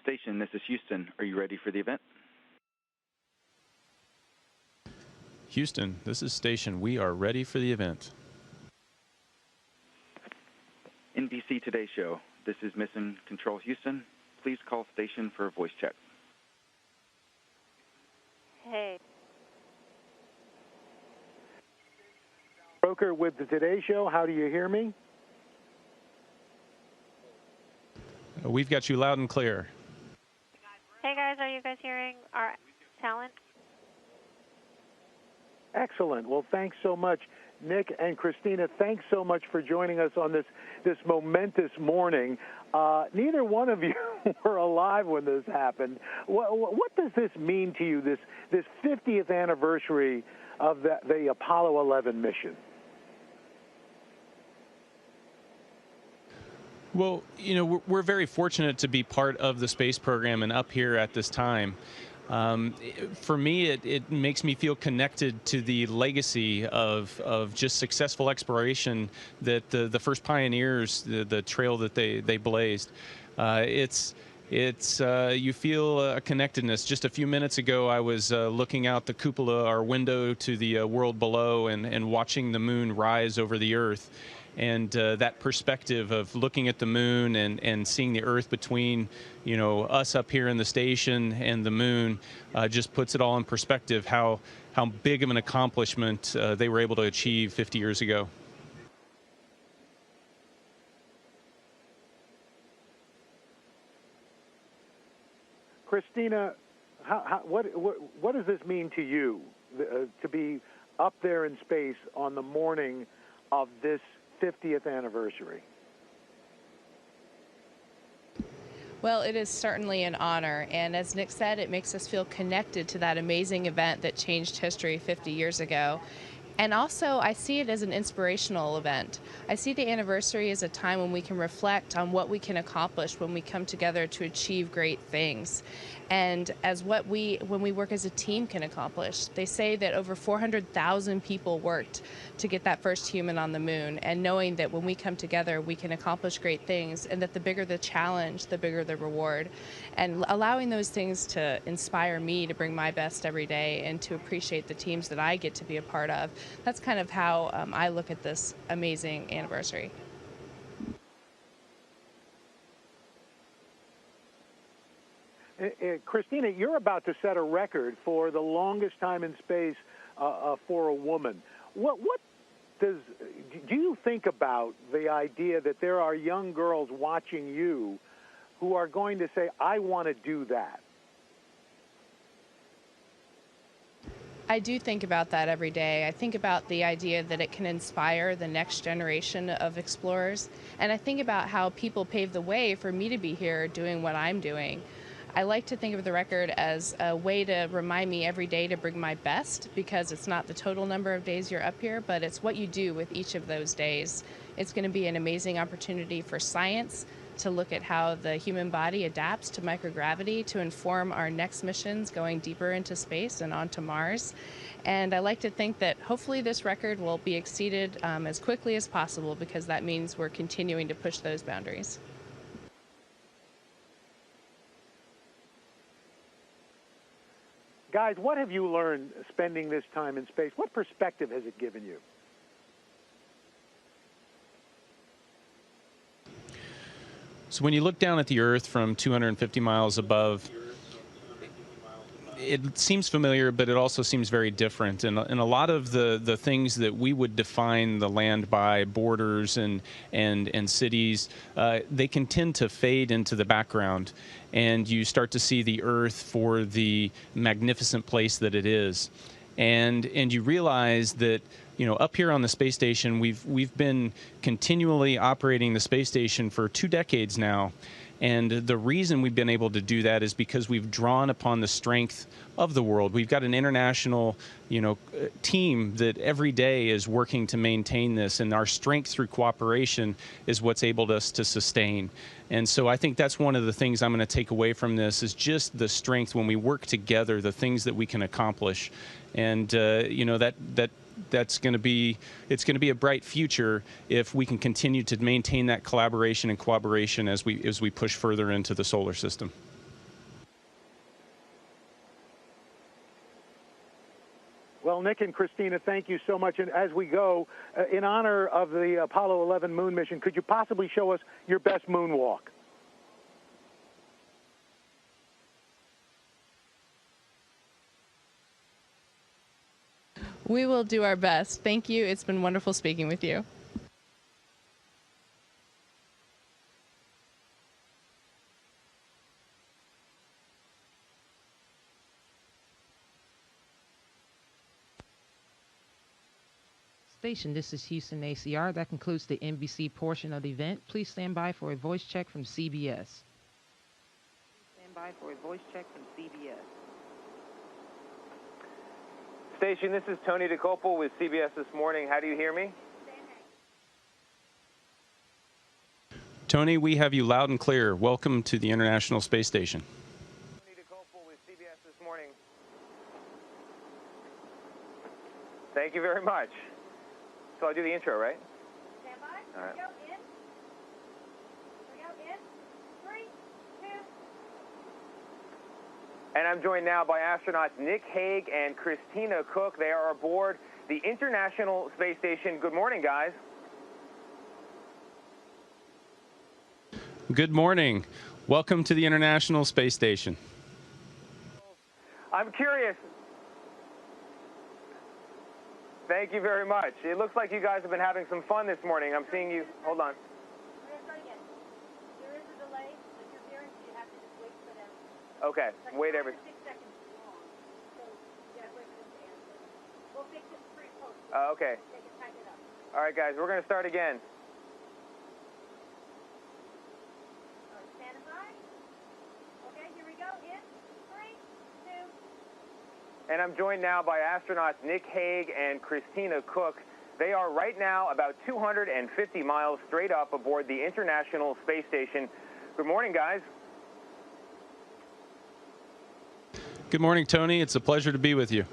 Station, this is Houston. Are you ready for the event? Houston, this is Station. We are ready for the event. NBC Today Show. This is Mission Control Houston. Please call Station for a voice check. Hey. Broker with the Today Show. How do you hear me? We've got you loud and clear. Hey, guys, are you guys hearing our talent? Excellent. Well, thanks so much, Nick and Christina. Thanks so much for joining us on this momentous morning. Neither one of you were alive when this happened. What does this mean to you, this 50th anniversary of the Apollo 11 mission? Well, you know, we're very fortunate to be part of the space program and up here at this time. For me, it makes me feel connected to the legacy of just successful exploration that the first pioneers, the trail that they blazed. You feel a connectedness. Just a few minutes ago, I was looking out the cupola, our window to the world below, and watching the moon rise over the Earth. And that perspective of looking at the moon and seeing the Earth between, you know, us up here in the station and the moon just puts it all in perspective, how big of an accomplishment they were able to achieve 50 years ago. Christina, what does this mean to you, to be up there in space on the morning of this 50th anniversary? Well, it is certainly an honor, and as Nick said, it makes us feel connected to that amazing event that changed history 50 years ago. And also, I see it as an inspirational event. I see the anniversary as a time when we can reflect on what we can accomplish when we come together to achieve great things. And as when we work as a team can accomplish. They say that over 400,000 people worked to get that first human on the moon, and knowing that when we come together, we can accomplish great things, and that the bigger the challenge, the bigger the reward. And allowing those things to inspire me to bring my best every day and to appreciate the teams that I get to be a part of. That's kind of how I look at this amazing anniversary. Christina, you're about to set a record for the longest time in space for a woman. What do you think about the idea that there are young girls watching you who are going to say, I want to do that? I do think about that every day. I think about the idea that it can inspire the next generation of explorers. And I think about how people paved the way for me to be here doing what I'm doing. I like to think of the record as a way to remind me every day to bring my best, because it's not the total number of days you're up here, but it's what you do with each of those days. It's going to be an amazing opportunity for science to look at how the human body adapts to microgravity to inform our next missions going deeper into space and onto Mars. And I like to think that hopefully this record will be exceeded as quickly as possible, because that means we're continuing to push those boundaries. Guys, what have you learned spending this time in space? What perspective has it given you? So when you look down at the Earth from 250 miles above, it seems familiar, but it also seems very different. And a lot of the things that we would define the land by, borders and cities, they can tend to fade into the background. And you start to see the Earth for the magnificent place that it is. And you realize that, you know, up here on the space station, we've been continually operating the space station for 2 decades now. And the reason we've been able to do that is because we've drawn upon the strength of the world. We've got an international, you know, team that every day is working to maintain this, and our strength through cooperation is what's enabled us to sustain. And so I think that's one of the things I'm going to take away from this, is just the strength when we work together, the things that we can accomplish. And you know, it's going to be a bright future if we can continue to maintain that collaboration and cooperation as we push further into the solar system. Nick and Christina, thank you so much. And as we go, in honor of the Apollo 11 moon mission, could you possibly show us your best moonwalk? We will do our best. Thank you. It's been wonderful speaking with you. Station, this is Houston ACR. That concludes the NBC portion of the event. Please stand by for a voice check from CBS. Stand by for a voice check from CBS. Station, this is Tony DeCopel with CBS This Morning. How do you hear me? Tony, we have you loud and clear. Welcome to the International Space Station. Tony DeCopel with CBS This Morning. Thank you very much. So I'll do the intro, right? Stand by. All right. Here we go. In. Here we go. In. 3, 2. And I'm joined now by astronauts Nick Hague and Christina Koch. They are aboard the International Space Station. Good morning, guys. Good morning. Welcome to the International Space Station. I'm curious. Thank you very much. It looks like you guys have been having some fun this morning. I'm seeing you. Hold on. We're going to start again. There is a delay with your hearing, so you have to just wait for them. Okay. It's like Wait 5 or every. 6 seconds long. So you got to wait for them to answer. We'll fix it pretty close. Okay. They can type it up. All right, guys. We're going to start again. All right, stand by. Okay, here we go. In 3, 2. And I'm joined now by astronauts Nick Hague and Christina Koch. They are right now about 250 miles straight up aboard the International Space Station. Good morning, guys. Good morning, Tony. It's a pleasure to be with you.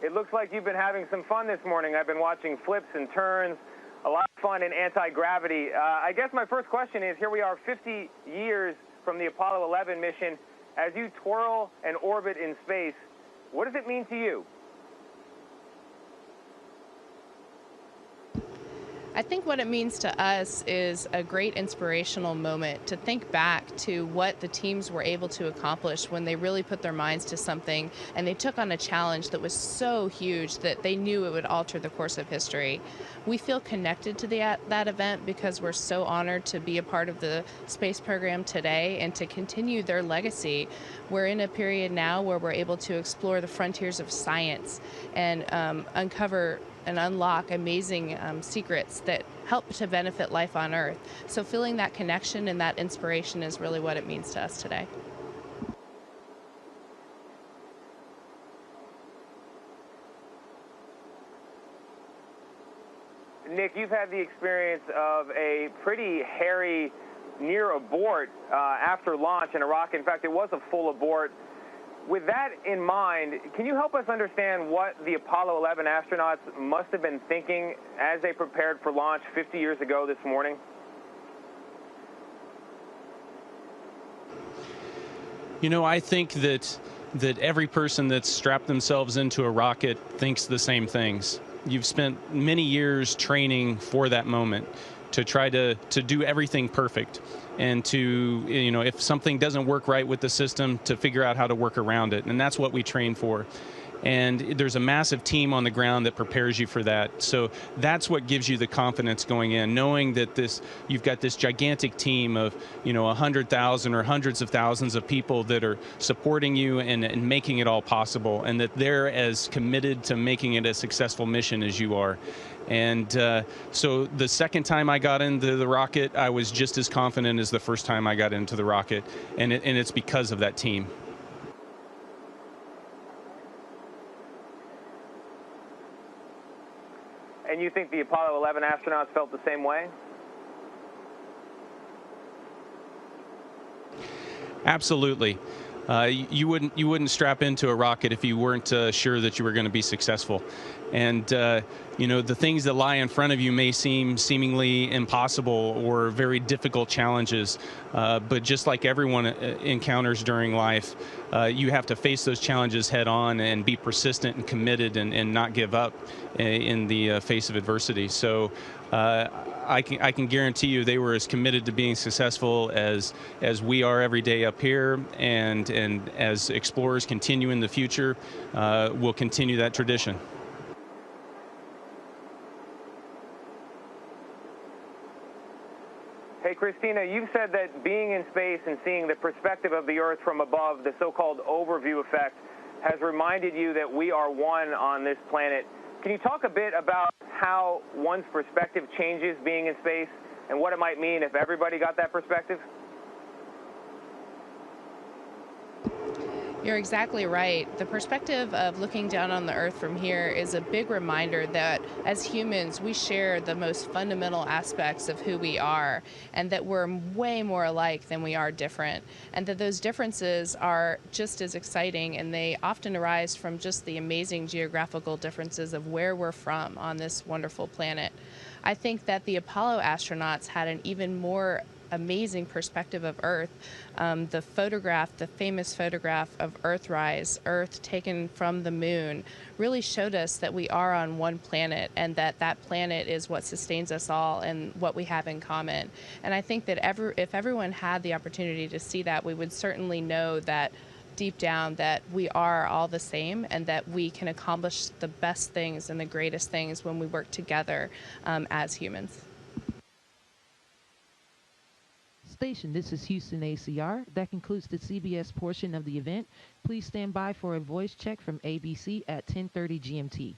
It looks like you've been having some fun this morning. I've been watching flips and turns, a lot of fun in anti-gravity. I guess my first question is, here we are 50 years from the Apollo 11 mission. As you twirl and orbit in space, what does it mean to you? I think what it means to us is a great inspirational moment to think back to what the teams were able to accomplish when they really put their minds to something and they took on a challenge that was so huge that they knew it would alter the course of history. We feel connected to that event because we're so honored to be a part of the space program today and to continue their legacy. We're in a period now where we're able to explore the frontiers of science and uncover and unlock amazing secrets that help to benefit life on Earth. So feeling that connection and that inspiration is really what it means to us today. Nick, you've had the experience of a pretty hairy near abort after launch in Iraq. In fact, it was a full abort. With that in mind, can you help us understand what the Apollo 11 astronauts must have been thinking as they prepared for launch 50 years ago this morning? You know, I think that every person that's strapped themselves into a rocket thinks the same things. You've spent many years training for that moment to try to do everything perfect and to, you know, if something doesn't work right with the system, to figure out how to work around it. And that's what we train for. And there's a massive team on the ground that prepares you for that. So that's what gives you the confidence going in, knowing that you've got this gigantic team of, 100,000 or hundreds of thousands of people that are supporting you and making it all possible, and that they're as committed to making it a successful mission as you are. And so the second time I got into the rocket, I was just as confident as the first time I got into the rocket, and it's because of that team. And you think the Apollo 11 astronauts felt the same way? Absolutely. You wouldn't strap into a rocket if you weren't sure that you were going to be successful. And the things that lie in front of you may seem seemingly impossible or very difficult challenges, but just like everyone encounters during life, you have to face those challenges head on and be persistent and committed and not give up in the face of adversity. So I can guarantee you they were as committed to being successful as we are every day up here, and as explorers continue in the future, we'll continue that tradition. Hey, Christina, you've said that being in space and seeing the perspective of the Earth from above, the so-called overview effect, has reminded you that we are one on this planet. Can you talk a bit about how one's perspective changes being in space and what it might mean if everybody got that perspective? You're exactly right. The perspective of looking down on the Earth from here is a big reminder that as humans, we share the most fundamental aspects of who we are, and that we're way more alike than we are different, and that those differences are just as exciting, and they often arise from just the amazing geographical differences of where we're from on this wonderful planet. I think that the Apollo astronauts had an even more amazing perspective of Earth. The famous photograph of Earthrise, Earth taken from the moon, really showed us that we are on one planet, and that planet is what sustains us all and what we have in common. And I think that if everyone had the opportunity to see that, we would certainly know that deep down that we are all the same, and that we can accomplish the best things and the greatest things when we work together as humans. Station, this is Houston ACR. That concludes the CBS portion of the event. Please stand by for a voice check from ABC at 10:30 GMT.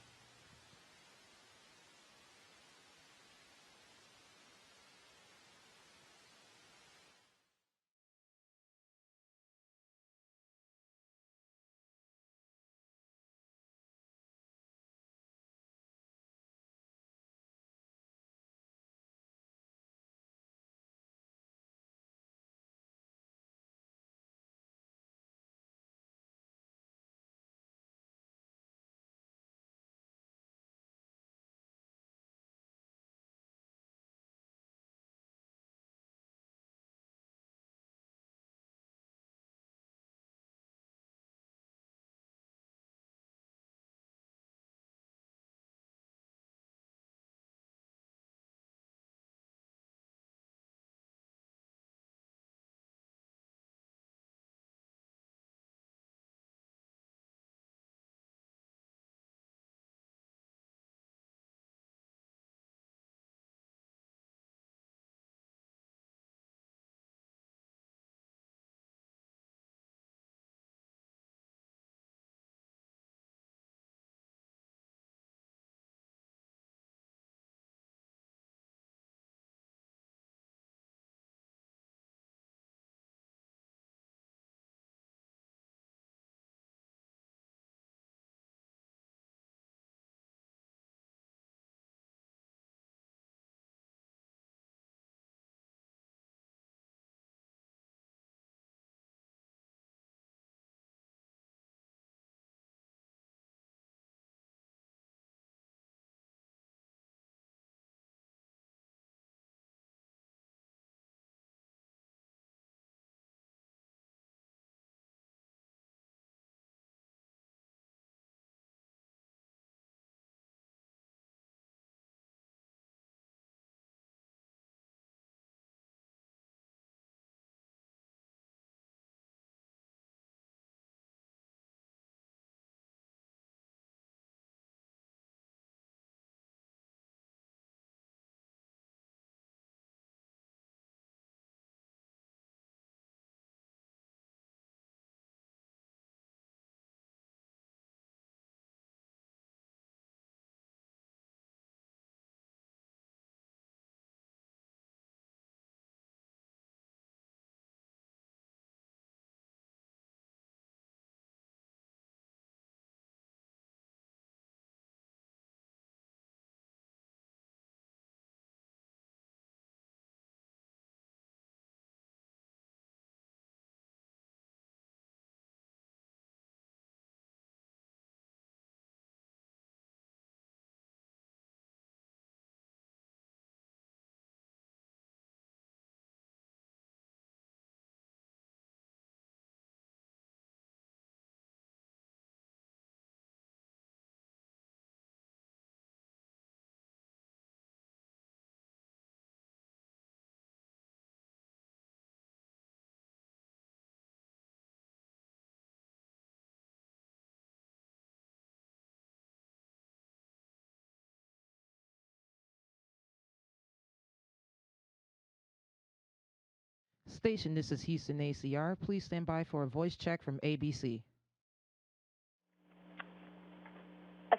Station, this is Houston ACR. Please stand by for a voice check from ABC.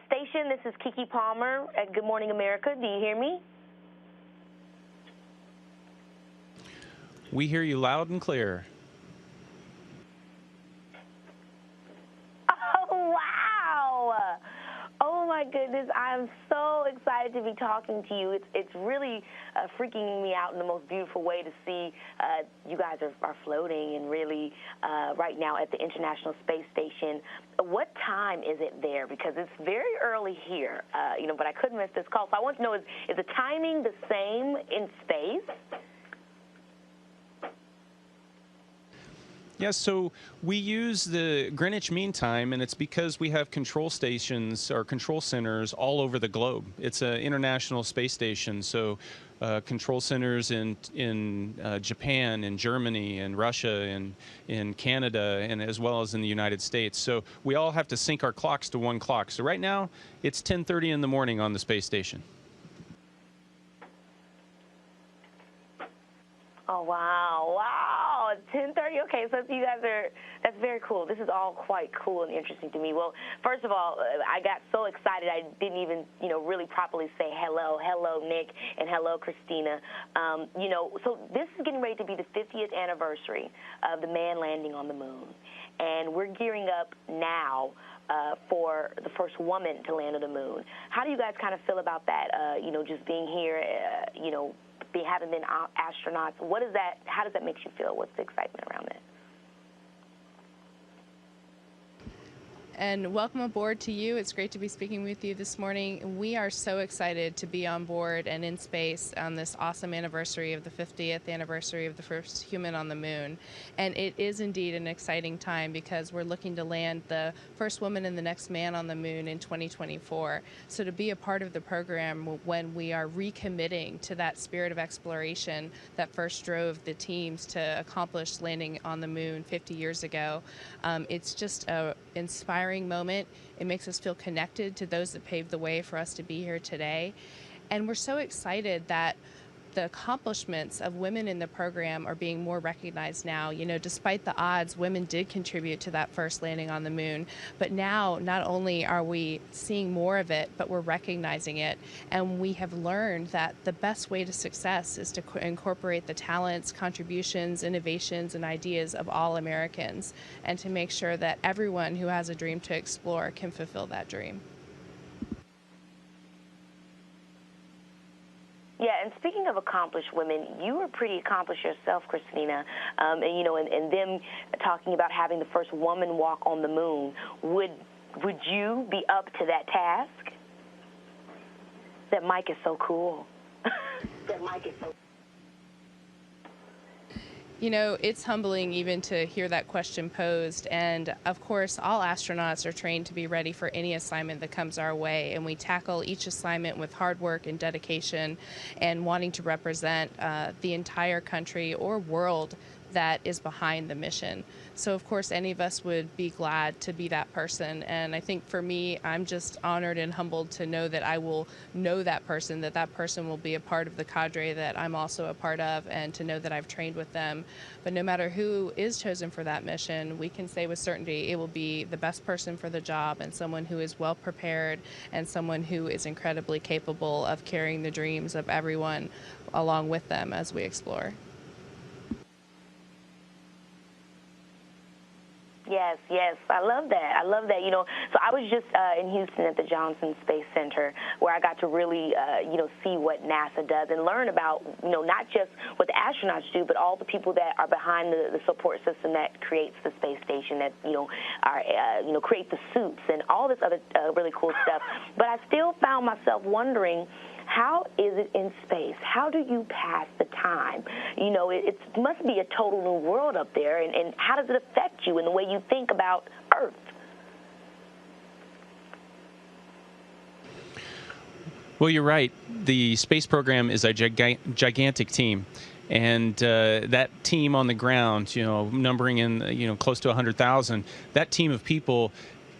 Station, this is Kiki Palmer at Good Morning America. Do you hear me? We hear you loud and clear. Oh, wow. Oh, my goodness. I'm so excited to be talking to you. It's really freaking me out in the most beautiful way to see you guys are floating and really right now at the International Space Station. What time is it there? Because it's very early here, but I couldn't miss this call. So I want to know, is the timing the same in space? Yeah, so we use the Greenwich Mean Time, and it's because we have control stations or control centers all over the globe. It's an international space station, so control centers in Japan, in Germany, in Russia, in Canada, and as well as in the United States. So we all have to sync our clocks to one clock. So right now, it's 10:30 in the morning on the space station. Oh, wow. Wow. It's 10:30. Okay, so you guys that's very cool. This is all quite cool and interesting to me. Well, first of all, I got so excited I didn't even, really properly say hello. Hello, Nick, and hello, Christina. So this is getting ready to be the 50th anniversary of the man landing on the moon. And we're gearing up now for the first woman to land on the moon. How do you guys kind of feel about that, just being here, having been astronauts? How does that make you feel? What's the excitement around that? And welcome aboard to you. It's great to be speaking with you this morning. We are so excited to be on board and in space on this awesome anniversary of the 50th anniversary of the first human on the moon. And it is indeed an exciting time because we're looking to land the first woman and the next man on the moon in 2024. So to be a part of the program when we are recommitting to that spirit of exploration that first drove the teams to accomplish landing on the moon 50 years ago, it's just an inspiring moment. It makes us feel connected to those that paved the way for us to be here today. And we're so excited that the accomplishments of women in the program are being more recognized now. Despite the odds, women did contribute to that first landing on the moon. But now, not only are we seeing more of it, but we're recognizing it. And we have learned that the best way to success is to incorporate the talents, contributions, innovations, and ideas of all Americans, and to make sure that everyone who has a dream to explore can fulfill that dream. Yeah, and speaking of accomplished women, you were pretty accomplished yourself, Christina, and them talking about having the first woman walk on the moon. Would you be up to that task? That mic is so cool. That mic is so It's humbling even to hear that question posed. And of course, all astronauts are trained to be ready for any assignment that comes our way. And we tackle each assignment with hard work and dedication and wanting to represent the entire country or world that is behind the mission. So of course, any of us would be glad to be that person. And I think for me, I'm just honored and humbled to know that I will know that person will be a part of the cadre that I'm also a part of, and to know that I've trained with them. But no matter who is chosen for that mission, we can say with certainty it will be the best person for the job, and someone who is well prepared, and someone who is incredibly capable of carrying the dreams of everyone along with them as we explore. Yes, I love that. So I was just in Houston at the Johnson Space Center, where I got to really, see what NASA does and learn about, not just what the astronauts do, but all the people that are behind the support system that creates the space station, that, create the suits and all this other really cool stuff. But I still found myself wondering, how is it in space? How do you pass the time? It must be a total new world up there, and how does it affect you in the way you think about Earth? Well, you're right. The space program is a gigantic team. And that team on the ground, numbering in, close to 100,000, that team of people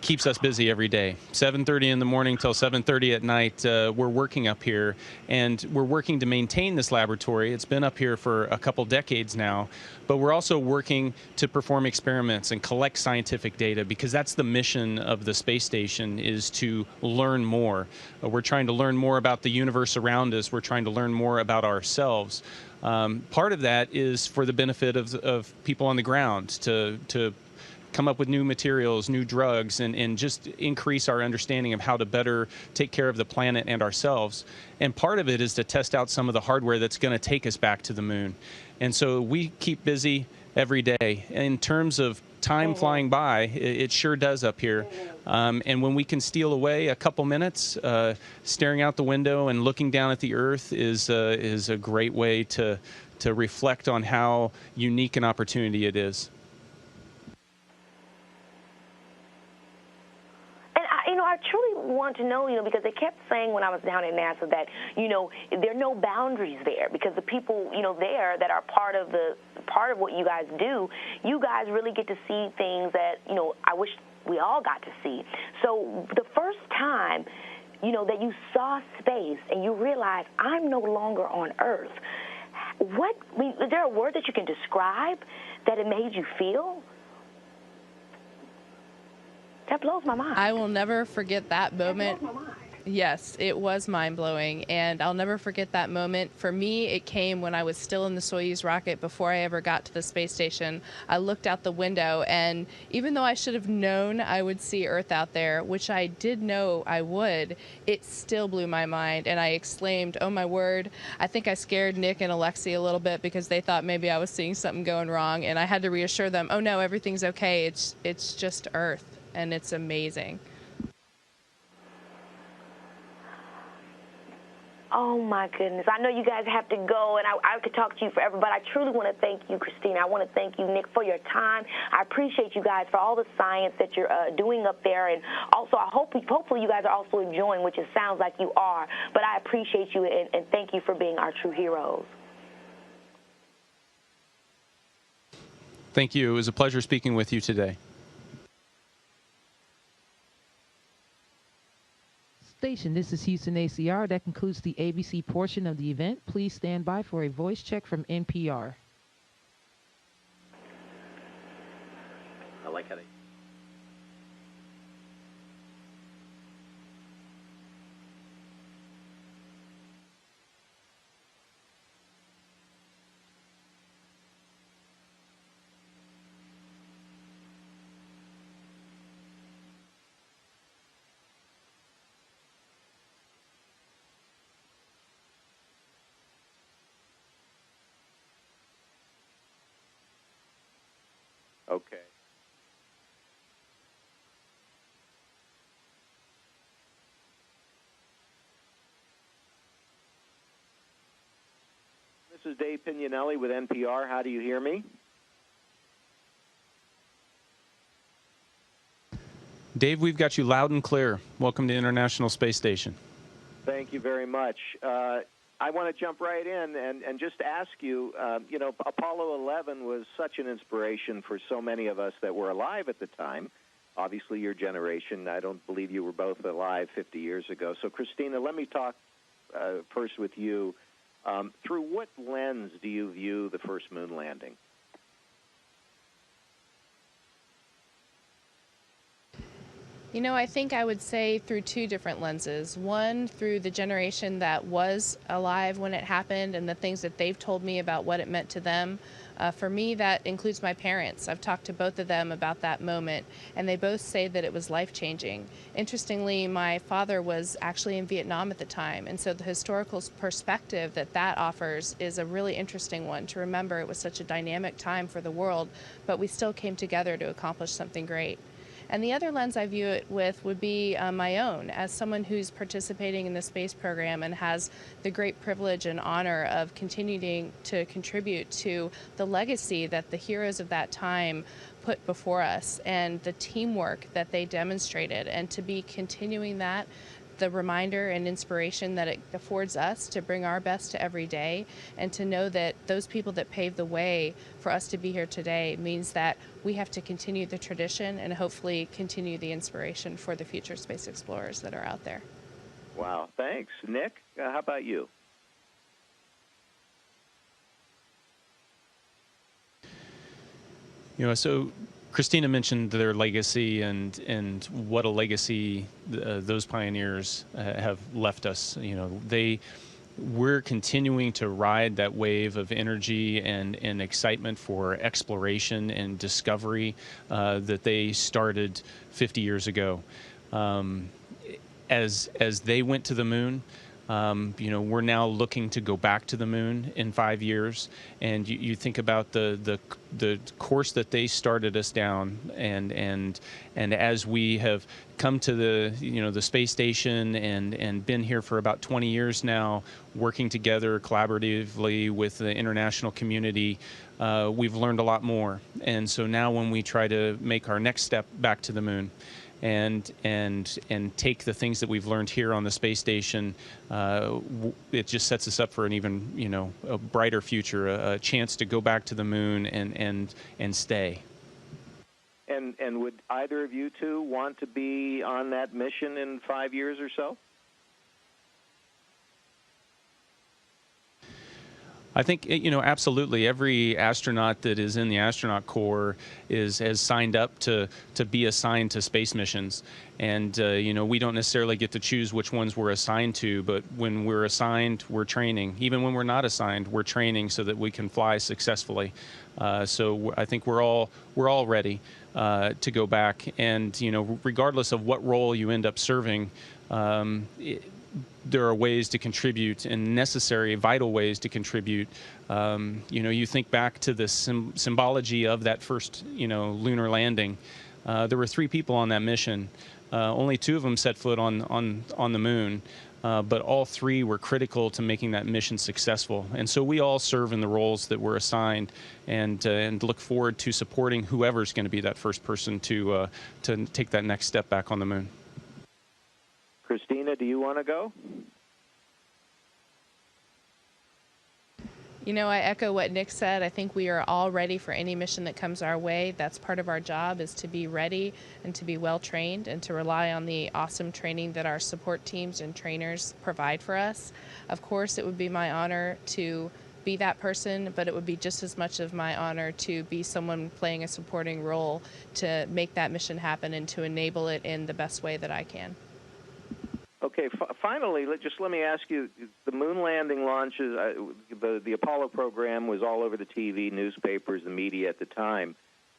keeps us busy every day. 7:30 in the morning till 7:30 at night, we're working up here, and we're working to maintain this laboratory. It's been up here for a couple decades now, but we're also working to perform experiments and collect scientific data, because that's the mission of the space station, is to learn more. We're trying to learn more about the universe around us. We're trying to learn more about ourselves. Part of that is for the benefit of people on the ground, to come up with new materials, new drugs, and just increase our understanding of how to better take care of the planet and ourselves. And part of it is to test out some of the hardware that's going to take us back to the moon. And so we keep busy every day. In terms of time flying by, it sure does up here. And when we can steal away a couple minutes, staring out the window and looking down at the Earth is a great way to reflect on how unique an opportunity it is. I truly want to know, because they kept saying when I was down at NASA that, there are no boundaries there, because the people, there that are part of what you guys do, you guys really get to see things that, I wish we all got to see. So the first time, that you saw space and you realized I'm no longer on Earth, is there a word that you can describe that it made you feel? That blows my mind. I will never forget that moment. Yes, it was mind-blowing, and I'll never forget that moment. For me, it came when I was still in the Soyuz rocket before I ever got to the space station. I looked out the window, and even though I should have known I would see Earth out there, which I did know I would, it still blew my mind, and I exclaimed, "Oh my word." I think I scared Nick and Alexi a little bit because they thought maybe I was seeing something going wrong, and I had to reassure them, "Oh no, everything's okay. It's just Earth." And it's amazing. Oh, my goodness. I know you guys have to go, and I could talk to you forever, but I truly want to thank you, Christina. I want to thank you, Nick, for your time. I appreciate you guys for all the science that you're doing up there, and also hopefully you guys are also enjoying, which it sounds like you are. But I appreciate you, and thank you for being our true heroes. Thank you. It was a pleasure speaking with you today. Station, this is Houston ACR. That concludes the ABC portion of the event. Please stand by for a voice check from NPR. I like how they... Okay. This is Dave Pignanelli with NPR. How do you hear me? Dave, we've got you loud and clear. Welcome to International Space Station. Thank you very much. I want to jump right in and just ask you, Apollo 11 was such an inspiration for so many of us that were alive at the time. Obviously, your generation. I don't believe you were both alive 50 years ago. So, Christina, let me talk first with you. Through what lens do you view the first moon landing? I think I would say through two different lenses. One, through the generation that was alive when it happened and the things that they've told me about what it meant to them. For me, that includes my parents. I've talked to both of them about that moment, and they both say that it was life-changing. Interestingly, my father was actually in Vietnam at the time, and so the historical perspective that offers is a really interesting one to remember. It was such a dynamic time for the world, but we still came together to accomplish something great. And the other lens I view it with would be my own, as someone who's participating in the space program and has the great privilege and honor of continuing to contribute to the legacy that the heroes of that time put before us and the teamwork that they demonstrated, and to be continuing that the reminder and inspiration that it affords us to bring our best to every day, and to know that those people that paved the way for us to be here today means that we have to continue the tradition and hopefully continue the inspiration for the future space explorers that are out there. Wow, thanks. Nick, how about you? So Christina mentioned their legacy and what a legacy those pioneers have left us. We're continuing to ride that wave of energy and excitement for exploration and discovery that they started 50 years ago. As they went to the moon, we're now looking to go back to the moon in 5 years, and you think about the course that they started us down, and as we have come to the space station and been here for about 20 years now, working together collaboratively with the international community, we've learned a lot more. And so now when we try to make our next step back to the moon, and take the things that we've learned here on the space station, it just sets us up for an even a brighter future, a chance to go back to the moon and stay. And would either of you two want to be on that mission in 5 years or so? I think, absolutely. Every astronaut that is in the astronaut corps has signed up to be assigned to space missions. And, we don't necessarily get to choose which ones we're assigned to, but when we're assigned, we're training. Even when we're not assigned, we're training so that we can fly successfully. So I think we're all ready to go back. And, regardless of what role you end up serving, there are ways to contribute, and necessary, vital ways to contribute. You think back to the symbology of that first, lunar landing. There were 3 people on that mission. Only 2 of them set foot on the moon, but all 3 were critical to making that mission successful. And so we all serve in the roles that we're assigned, and look forward to supporting whoever's going to be that first person to take that next step back on the moon. Christina, do you want to go? I echo what Nick said. I think we are all ready for any mission that comes our way. That's part of our job, is to be ready and to be well trained and to rely on the awesome training that our support teams and trainers provide for us. Of course, it would be my honor to be that person, but it would be just as much of my honor to be someone playing a supporting role to make that mission happen and to enable it in the best way that I can. Okay, finally, let me ask you, the moon landing launches, the Apollo program was all over the TV, newspapers, the media at the time.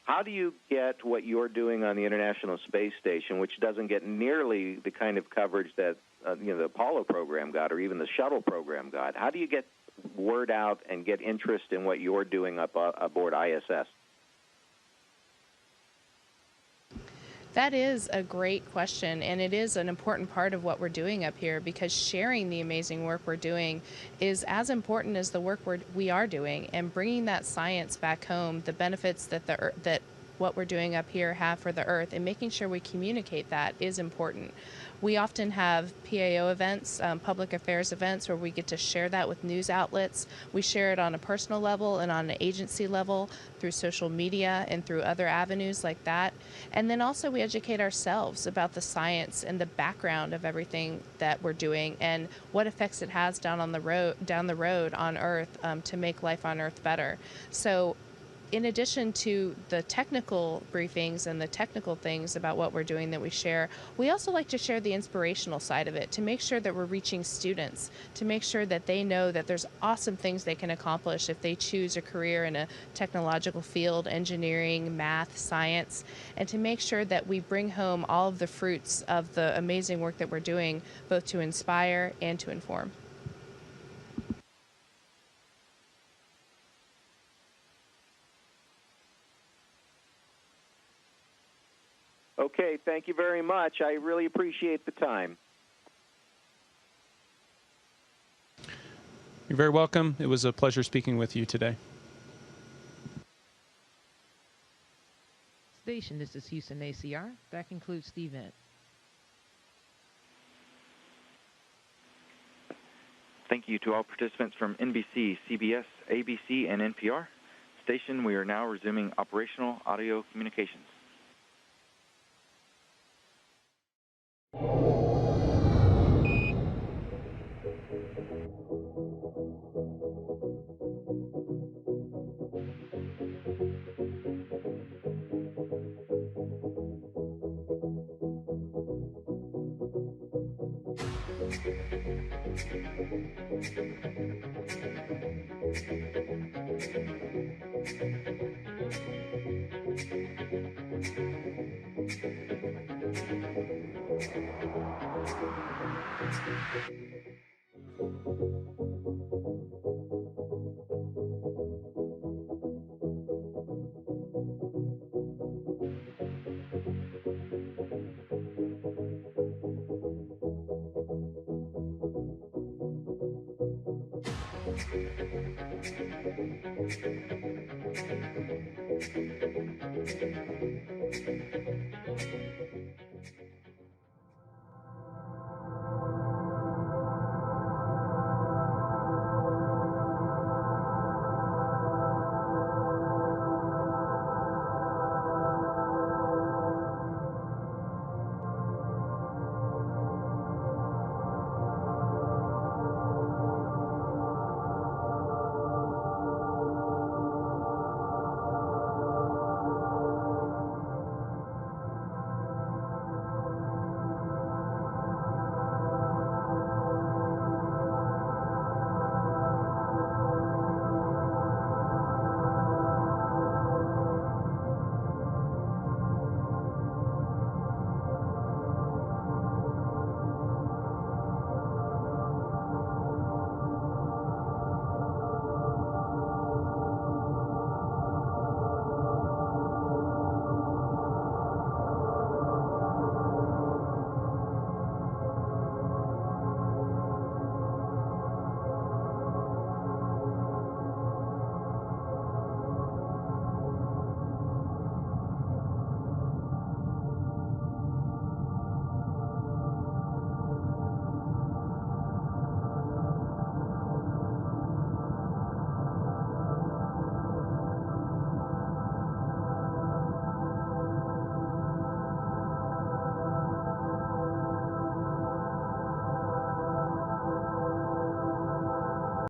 How do you get what you're doing on the International Space Station, which doesn't get nearly the kind of coverage that the Apollo program got, or even the shuttle program got? How do you get word out and get interest in what you're doing up aboard ISS? That is a great question, and it is an important part of what we're doing up here, because sharing the amazing work we're doing is as important as the work we are doing, and bringing that science back home, the benefits that what we're doing up here have for the Earth, and making sure we communicate that is important. We often have PAO events, public affairs events, where we get to share that with news outlets. We share it on a personal level and on an agency level through social media and through other avenues like that. And then also we educate ourselves about the science and the background of everything that we're doing and what effects it has down the road on Earth to make life on Earth better. So in addition to the technical briefings and the technical things about what we're doing that we share, we also like to share the inspirational side of it, to make sure that we're reaching students, to make sure that they know that there's awesome things they can accomplish if they choose a career in a technological field, engineering, math, science, and to make sure that we bring home all of the fruits of the amazing work that we're doing, both to inspire and to inform. Okay, thank you very much. I really appreciate the time. You're very welcome. It was a pleasure speaking with you today. Station, this is Houston ACR. That concludes the event. Thank you to all participants from NBC, CBS, ABC, and NPR. Station, we are now resuming operational audio communications.